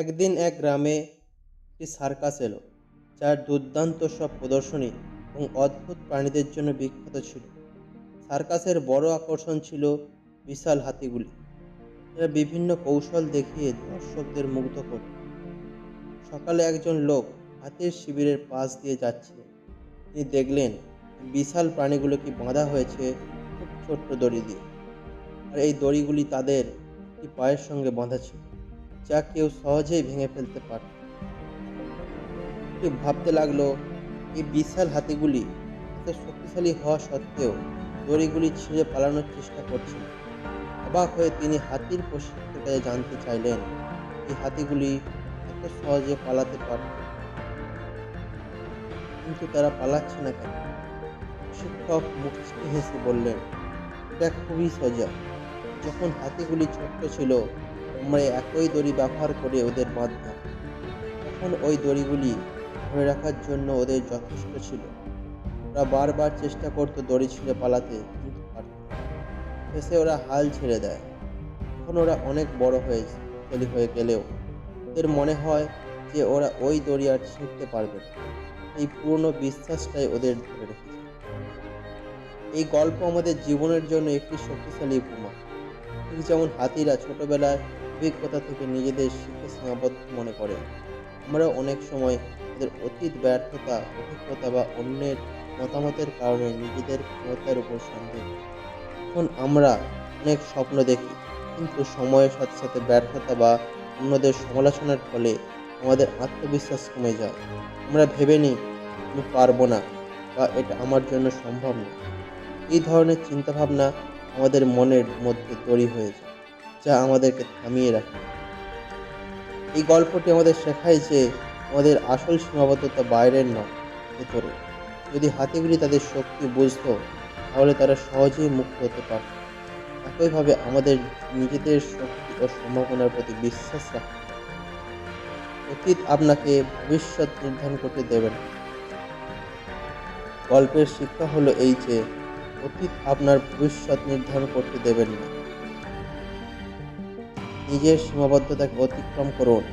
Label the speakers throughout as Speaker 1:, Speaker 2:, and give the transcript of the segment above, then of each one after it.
Speaker 1: একদিন এক গ্রামে একটি সার্কাস এলো, যার দুর্দান্ত সব প্রদর্শনী এবং অদ্ভুত প্রাণীদের জন্য বিখ্যাত ছিল। সার্কাসের বড় আকর্ষণ ছিল বিশাল হাতিগুলি, যারা বিভিন্ন কৌশল দেখিয়ে দর্শকদের মুগ্ধ করত। সকালে একজন লোক হাতির শিবিরের পাশ দিয়ে যাচ্ছিলেন। তিনি দেখলেন বিশাল প্রাণীগুলোকে বাঁধা হয়েছে খুব ছোট্ট দড়ি দিয়ে, আর এই দড়িগুলি তাদের একটি পায়ের সঙ্গে বাঁধা ছিল, যা কেউ সহজেই ভেঙে ফেলতে পারত। একটু ভাবতে লাগলো, এই বিশাল হাতিগুলি এত শক্তিশালী হওয়া সত্ত্বেও দড়িগুলি ছিঁড়ে পালানোর চেষ্টা করছিল। অবাক হয়ে তিনি হাতির প্রশিক্ষকের কাছে জানতে চাইলেন, এই হাতিগুলি এত সহজে পালাতে পারত, কিন্তু তারা পালাচ্ছে না কেন? প্রশিক্ষক মুচকি হেসে বললেন, এটা খুবই সোজা। যখন হাতিগুলি ছোট্ট ছিল, আমরা একই দড়ি ব্যবহার করে ওদের বাঁধতাম। তখন ওই দড়িগুলি ধরে রাখার জন্য ওদের যথেষ্ট ছিল। ওরা বারবার চেষ্টা করতো দড়ি ছিঁড়ে পালাতে, কিন্তু পারত না। শেষে ওরা হাল ছেড়ে দেয়। এখন ওরা অনেক বড় হয়ে গেলেও ওদের মনে হয় যে ওরা ওই দড়ি আর ছিঁড়তে পারবে না। এই পুরনো বিশ্বাসটাই ওদের ধরে রেখেছে। এই গল্প আমাদের জীবনের জন্য একটি শক্তিশালী উপমা। ঠিক যেমন হাতিরা ছোটবেলায় অভিজ্ঞতা থেকে নিজেদের শিখে সীমাবদ্ধ মনে করে, আমরা অনেক সময় তাদের অতীত ব্যর্থতা, অভিজ্ঞতা বা অন্যের মতামতের কারণে নিজেদের ক্ষমতার উপর সন্দেহ করি। এখন আমরা অনেক স্বপ্ন দেখি, কিন্তু সময়ের সাথে সাথে ব্যর্থতা বা অন্যদের সমালোচনার ফলে আমাদের আত্মবিশ্বাস কমে যায়। আমরা ভেবে নিই, আমি পারবো না বা এটা আমার জন্য সম্ভব না। এই ধরনের চিন্তাভাবনা আমাদের মনের মধ্যে তৈরি হয়ে যায়, যা আমাদেরকে থামিয়ে রাখে। এই গল্পটি আমাদের শেখায় যে আমাদের আসল সীমাবদ্ধতা বাইরের নয়, ভেতরে। যদি হাতিগুলি তাদের শক্তি বুঝতো, তাহলে তারা সহজেই মুক্ত হতে পারত। একইভাবে আমাদের নিজেদের শক্তি ও সম্ভাবনার প্রতি বিশ্বাস রাখতে হবে। অতীত আপনাকে ভবিষ্যৎ নির্ধারণ করতে দেবে না। গল্পের শিক্ষা হলো এই যে, অতীত আপনার ভবিষ্যৎ নির্ধারণ করতে দেবেন না। নিজের সীমাবদ্ধতাকে অতিক্রম করুন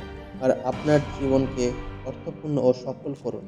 Speaker 1: আর আপনার জীবনকে অর্থপূর্ণ ও সফল করুন।